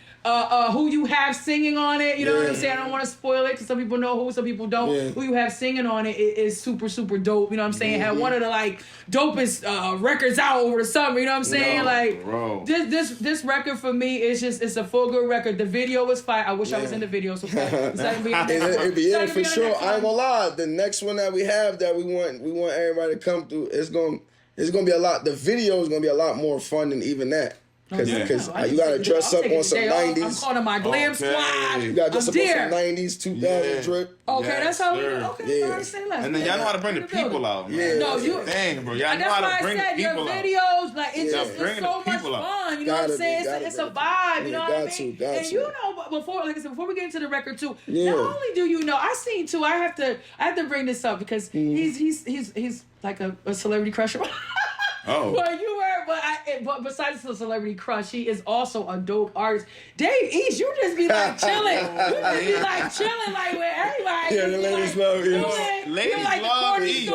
Who you have singing on it, you know what I'm saying? I don't want to spoil it because some people know who, some people don't. Who you have singing on it is super, super dope, you know what I'm saying? Had one of the dopest records out over the summer, you know what I'm saying? This record for me is it's a full good record. The video is fire. I wish I was in the video, so it'd be in for sure. I ain't gonna lie. The next one that we have that we want everybody to come through, it's gonna be a lot. The video is gonna be a lot more fun than even that. Because you gotta dress up on some 90s. I'm calling my glam squad. You gotta dress up on some 90s, 2000 drip. Okay, that's how we say less. And then y'all know how to bring the people out, man. Yeah. No, you. Dang, bro. Y'all know how to bring the people out. Your videos, like, it's so much fun. You know what I'm saying? It's a vibe. You know what I mean? And you know, before we get into the record too, not only do you know, I seen too. I have to bring this up because he's like a celebrity crush. Oh. But besides the celebrity crush, he is also a dope artist. Dave East, you just be like chilling. You just be like chilling like with everybody. Yeah, the ladies love East. Ladies like love the East.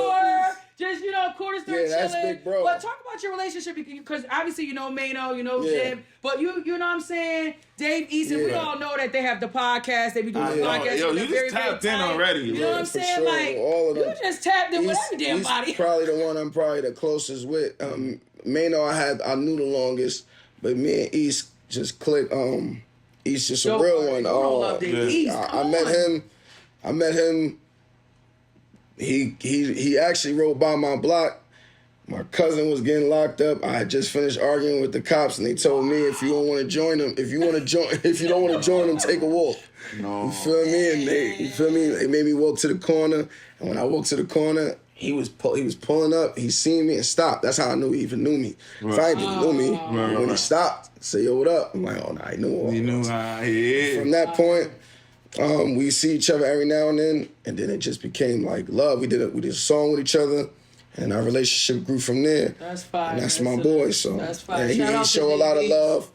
Just, corner store chilling. That's big bro. But talk about your relationship because obviously you know Mano, you know Jim. But you know what I'm saying? Dave East, and we all know that they have the podcast. They be doing the podcast. Yo, you just tapped in already. You know what I'm saying? Sure. Like, all of them. you just tapped in with every damn body. He's probably the one I'm probably the closest with. Mano, I knew the longest, but me and East just clicked. East just a real one. I met him. He actually rode by my block. My cousin was getting locked up. I had just finished arguing with the cops, and they told me if you don't want to join them, if you don't want to join them, take a walk. No. You feel me? And they made me walk to the corner. And when I walked to the corner, he was pulling up. He seen me and stopped. That's how I knew he even knew me. If I didn't know me, when he stopped, say yo, what up? I'm like, oh no, I knew. He knew how he is. From that point, we see each other every now and then it just became like love. We did a song with each other. And our relationship grew from there. That's fine. And that's my boy. So that's fine. He showed a lot of love.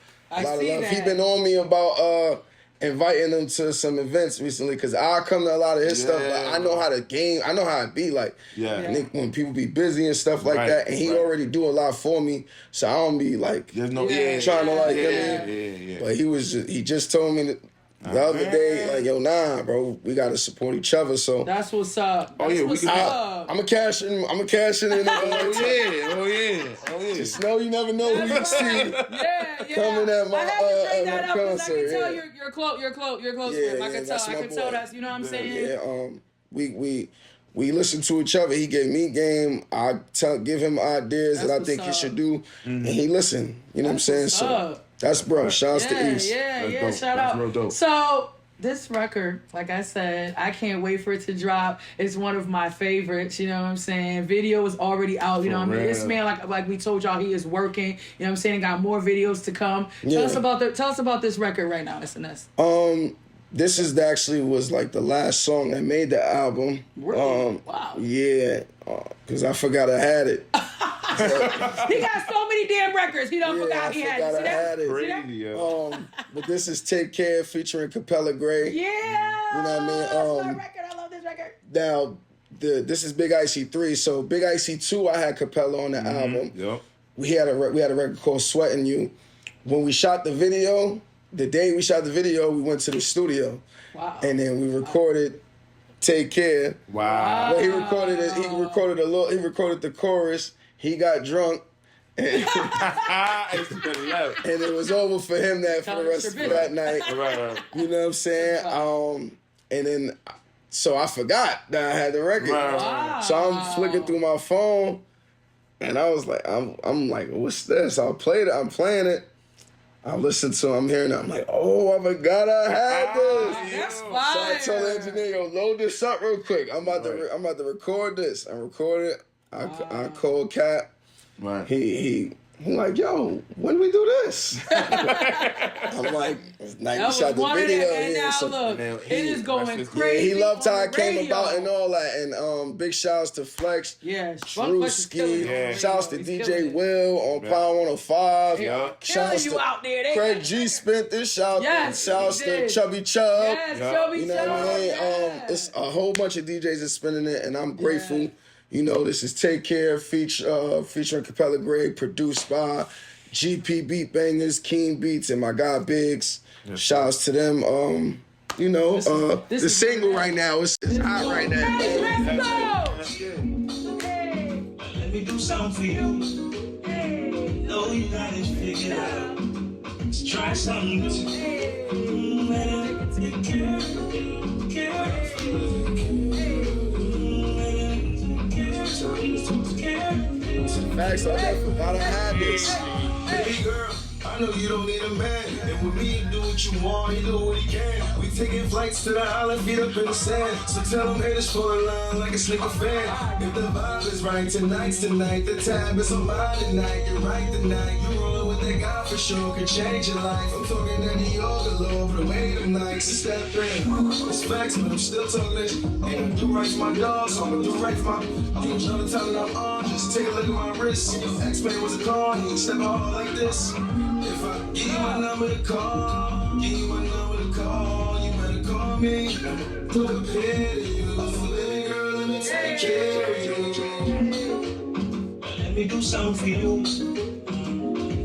He been on me about inviting him to some events recently because I come to a lot of his stuff. Like, I know how to game. I know how it be like. When people be busy and stuff like that, and he already do a lot for me, so I don't be like trying to like. But he just told me that. The other day, like, yo, nah, bro, we gotta support each other. So that's what's up. I'm gonna cash in. Oh yeah. Just know you never know who you see coming at my concert. I can tell you're close. You're close. I can tell. That's you know what I'm saying. We listen to each other. He gave me game. I give him ideas that I think he should do, and he listen. You know what I'm saying? So. That's bro. Shouts to East. Yeah. Shout out. Real dope. So this record, like I said, I can't wait for it to drop. It's one of my favorites. You know what I'm saying? Video is already out. You know what I mean? This man, like we told y'all, he is working. You know what I'm saying? Got more videos to come. Tell us about this record right now, SNS. This is actually was like the last song that made the album. Really? Wow. Yeah, because I forgot I had it. He got so many damn records. He don't forgot he had it. I had it. Crazy, but this is Take Care featuring Capella Gray. Yeah. You know what I mean? That's my record. I love this record. Now, this is Big IC3. So Big IC2, I had Capella on the album. Yep. We had a record called Sweating You. When we shot the video, the day we shot the video, we went to the studio. Wow. And then we recorded Take Care. Wow. Well, he recorded it. He recorded the chorus. He got drunk. And it was over for him for the rest of that night. Right. You know what I'm saying? And then, so I forgot that I had the record. Wow. So I'm flicking through my phone, and I was like, I'm like, what's this? I'm playing it. I listened to it, I'm hearing it. I'm like, oh, I forgot I had this. That's fire. So I told the engineer, yo, load this up real quick. I'm about to record this. I recorded it. I called Cat. Right. He like, yo, when we do this? I'm like, we shot the video. And now look, it is going crazy. He loved how it came about and all that. And big shouts to Flex. Yeah. Drewski. Shouts to DJ Will on Power 105. Shouts to out there. Craig G spent this. Shouts to Chubby Chub. Yes, Chubby Chub. You know what I mean? It's a whole bunch of DJs that's spinning it, and I'm grateful. Yeah. You know, this is Take Care featuring Capella Gray, produced by GP Beat Bangers, Keen Beats, and my guy Biggs. Yes. Shouts to them. You know, the single right now is hot right now. Let's go! Let me do something for you. Know you got it figured out. Let's try something new. Facts, I forgot I had this. Baby girl, I know you don't need a man. And with me, you do what you want, you do what he can. We taking flights to the island, feet up in the sand. So tell them haters fall in line like a sneaker fan. If the vibe is right, tonight's the night. The tab is on mine tonight. You're right tonight. You rolling with that guy for sure, can change your life. I'm talking that the yoga love, the way them nights is step in. It's facts, but I'm still talking that shit. Ain't gonna do right for my dog, so I'm gonna do right for my. You know the time that I'm on, just take a look at my wrist. X-Man was a car, he ain't stepping hard like this. If I give you my number to call, give you my number to call, you better call me. Put a pin in you, baby girl, let me take care of you. Let me do something for you.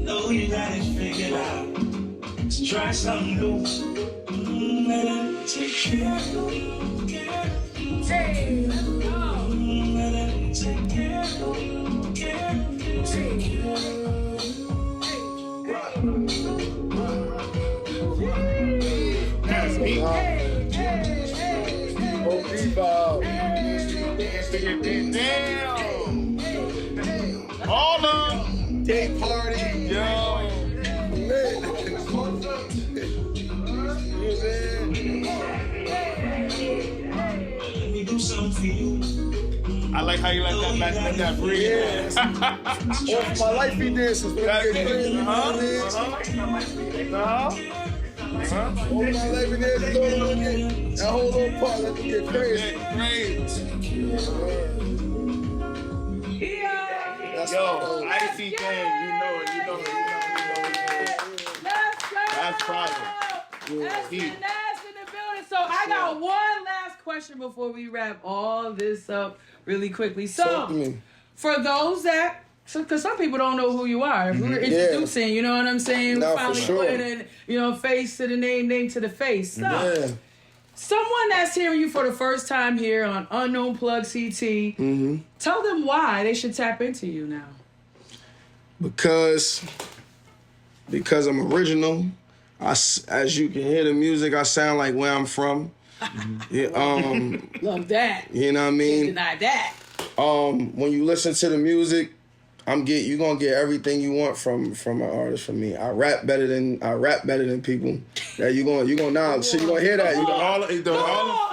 Know you got it figured out. Let's try something new. Let me take care of you. Hey, let me take care of you. Take care of you. That's me. Damn. All of Day party. yo. Let me do something for you. I like how you let that breathe. Yes. Off my life he dances. All my life he dances going on. That whole little part, let me get crazy. Yo, icy game, you know it. Let's go. That's problem. SNS in the building. So I got one last question before we wrap all this up really quickly. So for those that, because some people don't know who you are. If we're introducing, you know what I'm saying? No, We're finally putting in, face to the name to the face. So someone that's hearing you for the first time here on Unknown Plug CT, tell them why they should tap into you now. Because I'm original. As you can hear the music, I sound like where I'm from. Love that. You know what I mean? Can't deny that. When you listen to the music, you're gonna get everything you want from an artist from me. I rap better than people. Yeah, you gonna now. So you gonna hear that. You gonna all the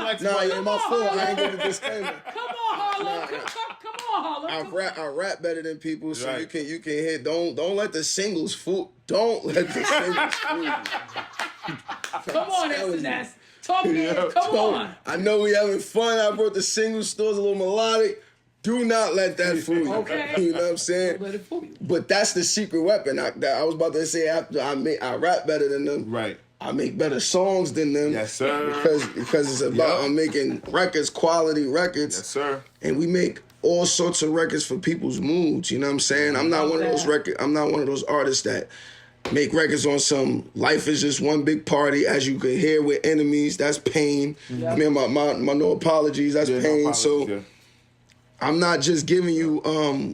flex. Nah, yeah, my fault. I ain't giving a disclaimer. Come on, Harlem. Come on, Harlem. I rap better than people, so right. you can hear. Don't let the singles fool. Don't let the singles fool you. Come on, SNS. Talk it. Come on. I know we having fun. I brought the single stores a little melodic. Do not let that fool you. Okay. You know what I'm saying? Don't let it fool you. But that's the secret weapon. I was about to say after I rap better than them. Right. I make better songs than them. Yes, sir. Because it's about I'm making records, quality records. Yes, sir. And we make all sorts of records for people's moods. You know what I'm saying? I'm not one of those artists that make records on some life is just one big party. As you can hear with Enemies, that's pain. Yep. I mean, my no apologies, that's pain. So I'm not just giving you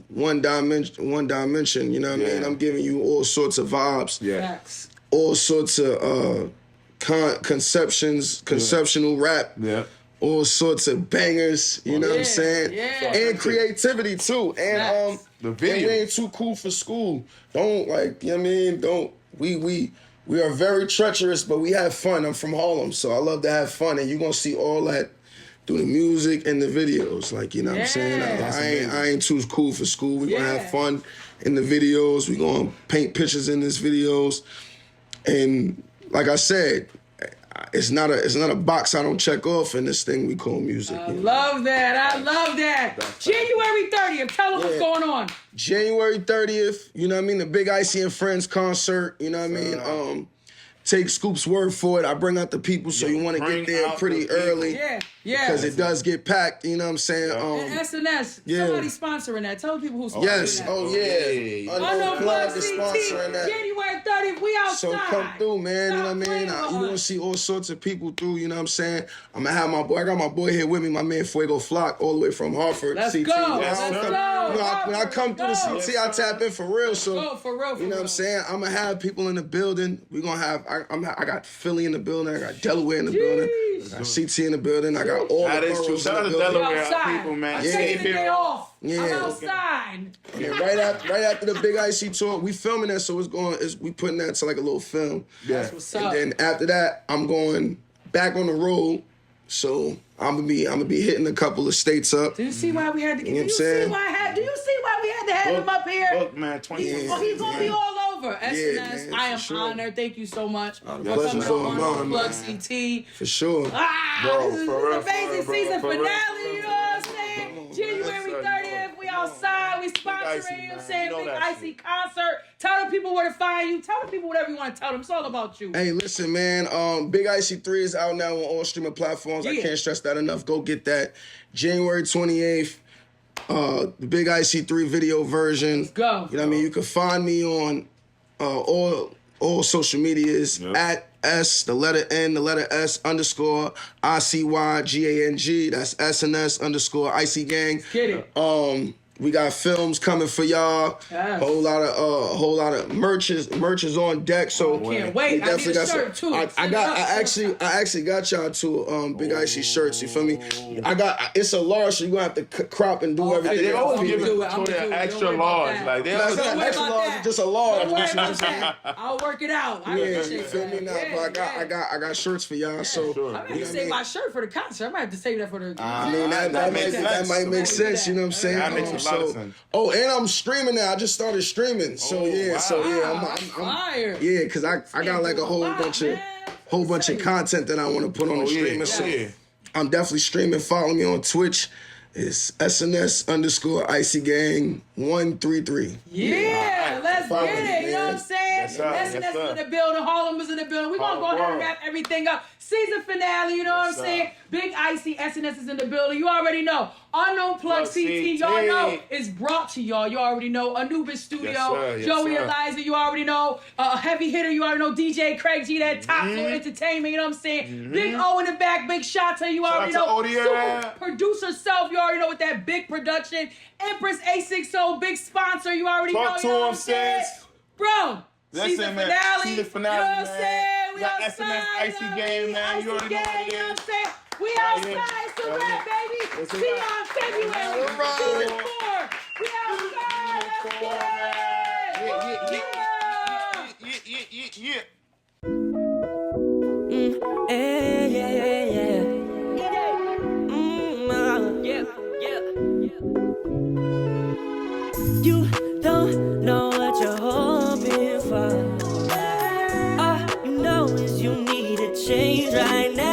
one dimension. You know what I mean? I'm giving you all sorts of vibes. Yeah. All sorts of conceptual rap. Yeah. All sorts of bangers, you know what I'm saying? Yeah. And creativity too. And the and video. we ain't too cool for school. Don't like, you know what I mean? We are very treacherous, but we have fun. I'm from Harlem, so I love to have fun. And you're gonna see all that through the music and the videos. Like, you know what I'm saying? I ain't too cool for school. We gonna have fun in the videos. We gonna paint pictures in these videos. And like I said, it's not a box I don't check off in this thing we call music. I love that. January 30th. Tell them what's going on. January 30th, you know what I mean? The Big Icy and Friends concert, you know what I mean? Take Scoop's word for it. I bring out the people, so you want to get there pretty early. Yeah. Because it does get packed, you know what I'm saying? And SNS, somebody sponsoring that. Tell the people who's sponsoring that. Unknown Plug is sponsoring that. January 30th, we outside. So come through, man, you know what I mean? You're going to see all sorts of people through, you know what I'm saying? I'm going to have I got my boy here with me, my man Fuego Flock, all the way from Hartford. Let's go. when I come through the CT, I tap in for real. So for real. You know what I'm saying? I'm gonna have people in the building. We gonna have. I got Philly in the building. I got Delaware in the building. I got CT in the building. I got all the boroughs in the Shout out to building. Delaware people, man. I'm taking the day off. Yeah. I'm outside. Yeah, right after the Big IC tour, we filming that, so we putting that to like a little film. Yeah. That's what's up. And then after that, I'm going back on the road. So I'm gonna be hitting a couple of states up. Do you see why we had to? You know what I'm saying? Do you see why we had to have him up here? Look, man, 20 He's gonna be all over. SNS, man, I am sure. honored. Thank you so much for pleasure's coming all on mine, Plug man. CT. For sure. This is for real, amazing for real, season for real, finale. You know what I'm saying? January 30th, we outside. We sponsoring. You know what I'm saying? Big Icy concert. Tell the people where to find you. Tell the people whatever you want to tell them. It's all about you. Hey, listen, man. Big Icy 3 is out now on all streaming platforms. I can't stress that enough. Go get that. January 28th. The Big Icy 3 video version. Let's go. You know what I mean? You can find me on all social medias at S, the letter N, the letter S _ICY GANG. That's SNS _ IC Gang. Get it. We got films coming for y'all. Yes. Whole lot of merch is on deck. So can't wait. I need a shirt too. I actually got y'all two Big Icy shirts. You feel me? It's a large, so you gonna have to crop and do everything. They always give it to extra large. Like they always not extra large, it's just a large. Don't worry about that. I'll work it out. I appreciate you feel me now? But I got shirts for y'all. So I might have to save my shirt for the concert. I might have to save that for the. I mean that might make sense. You know what I'm saying? That makes a lot of sense. And I'm streaming now. I just started streaming. So I'm fire. Yeah, cause I got like a whole bunch of content that I want to put on the streaming. So I'm definitely streaming. Follow me on Twitch. It's SNS _ IC Gang 133. Yeah, let's get it. You know what I'm saying? SNS is in the building. Harlem is in the building. We're going to go ahead and wrap everything up. Season finale, you know what I'm saying? Big Icy, SNS is in the building. You already know. Unknown Plug CT, y'all know, is brought to y'all. You already know. Anubis Studio, Joey Eliza, you already know. Heavy hitter, you already know. DJ Craig G, that Topfloor Entertainment, you know what I'm saying? Big O in the back, Big Shota, you already know. Oriel. Super producer self, you already know with that big production. Empress A60, big sponsor, you already know. Talk to him, sis. Bro. Season finale, you know what I'm saying? We outside. SNS Icy Game, man. You already know what it is. You know what I'm saying? We outside. It's a wrap, baby. See you on February. Season 4. We outside. Let's get it. Yeah. You don't know what you're hoping for. All you know is you need a change right now.